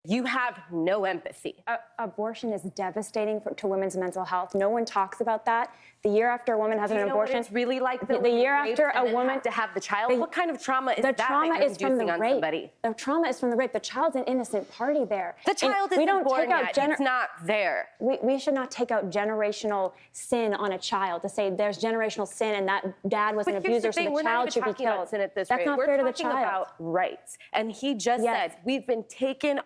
You have no empathy. Abortion is devastating to women's mental health. No one talks about that. The year after a woman has an abortion, what it's really like the year after a woman to have the child. What kind of trauma is that? The trauma is from the rape. Somebody? The trauma is from the rape. The child's an innocent party there. The child isn't born yet. It's not there. We should not take out generational sin on a child to say there's generational sin and that dad was an abuser, so the child should be killed. That's not fair to the child. We're talking about rights, and he just said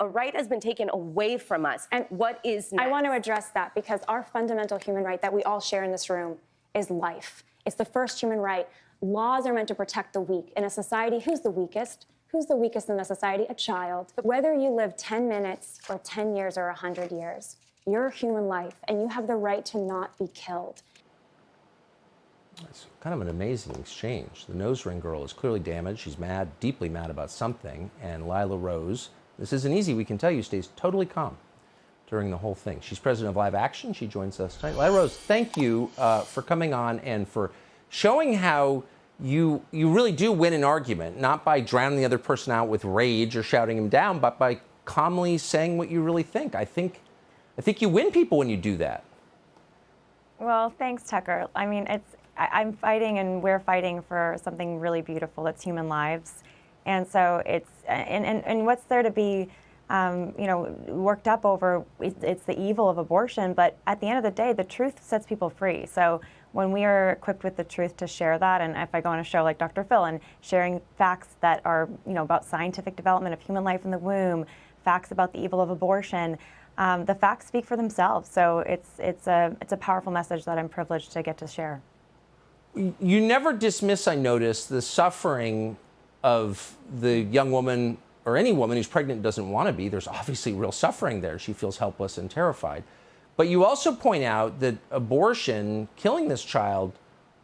a right has been taken away from us. And what is next? I want to address that because our fundamental human right that we all share in this room is life. It's the first human right. Laws are meant to protect the weak. In a society, who's the weakest? Who's the weakest in the society? A child. Whether you live 10 minutes or 10 years or 100 years, you're a human life, and you have the right to not be killed. It's kind of an amazing exchange. The nose ring girl is clearly damaged. She's mad, deeply mad about something. And Lila Rose, this isn't easy, we can tell you, stays totally calm during the whole thing. She's president of Live Action. She joins us tonight. Lila Rose, thank you for coming on and for showing how you really do win an argument, not by drowning the other person out with rage or shouting him down, but by calmly saying what you really think. I think you win people when you do that. Well, thanks, Tucker. I mean, I'm fighting and we're fighting for something really beautiful. It's human lives. And so and what's there to be, worked up over? It's the evil of abortion. But at the end of the day, the truth sets people free. So when we are equipped with the truth to share that, and if I go on a show like Dr. Phil and sharing facts that are, about scientific development of human life in the womb, facts about the evil of abortion, the facts speak for themselves. So it's a powerful message that I'm privileged to get to share. You never dismiss, I notice, the suffering of the young woman or any woman who's pregnant and doesn't want to be. There's obviously real suffering there. She feels helpless and terrified. But you also point out that abortion, killing this child,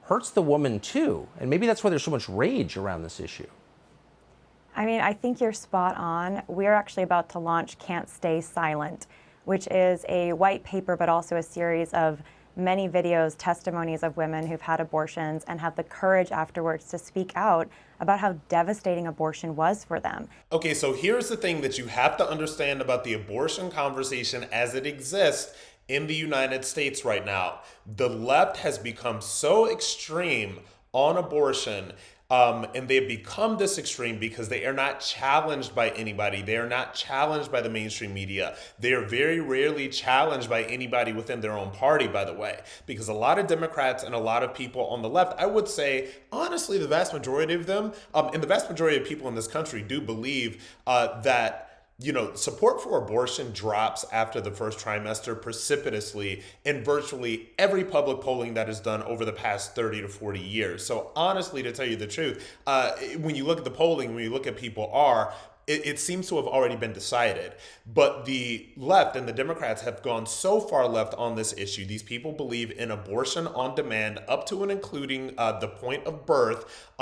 hurts the woman too. And maybe that's why there's so much rage around this issue. I mean, I think you're spot on. We're actually about to launch Can't Stay Silent, which is a white paper, but also a series of many videos, testimonies of women who've had abortions and have the courage afterwards to speak out about how devastating abortion was for them. Okay, so here's the thing that you have to understand about the abortion conversation as it exists in the United States right now. The left has become so extreme on abortion, and they've become this extreme because they are not challenged by anybody. They are not challenged by the mainstream media. They are very rarely challenged by anybody within their own party, by the way, because a lot of Democrats and a lot of people on the left, I would say, honestly, the vast majority of them, and the vast majority of people in this country do believe that support for abortion drops after the first trimester precipitously in virtually every public polling that is done over the past 30 to 40 years. So honestly, to tell you the truth, when you look at the polling, when you look at people it seems to have already been decided. But the left and the Democrats have gone so far left on this issue. These people believe in abortion on demand up to and including the point of birth,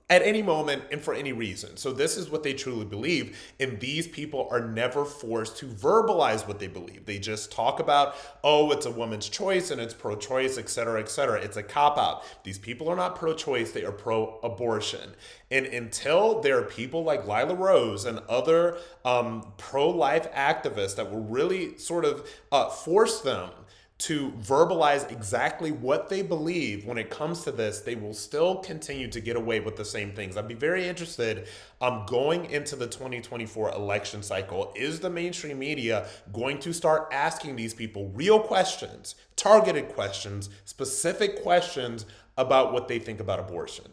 at any moment and for any reason. So this is what they truly believe. And these people are never forced to verbalize what they believe. They just talk about, it's a woman's choice and it's pro-choice, et cetera, et cetera. It's a cop-out. These people are not pro-choice, they are pro-abortion. And until there are people like Lila Rose and other pro-life activists that will really sort of force them to verbalize exactly what they believe when it comes to this, they will still continue to get away with the same things. I'd be very interested going into the 2024 election cycle. Is the mainstream media going to start asking these people real questions, targeted questions, specific questions about what they think about abortion?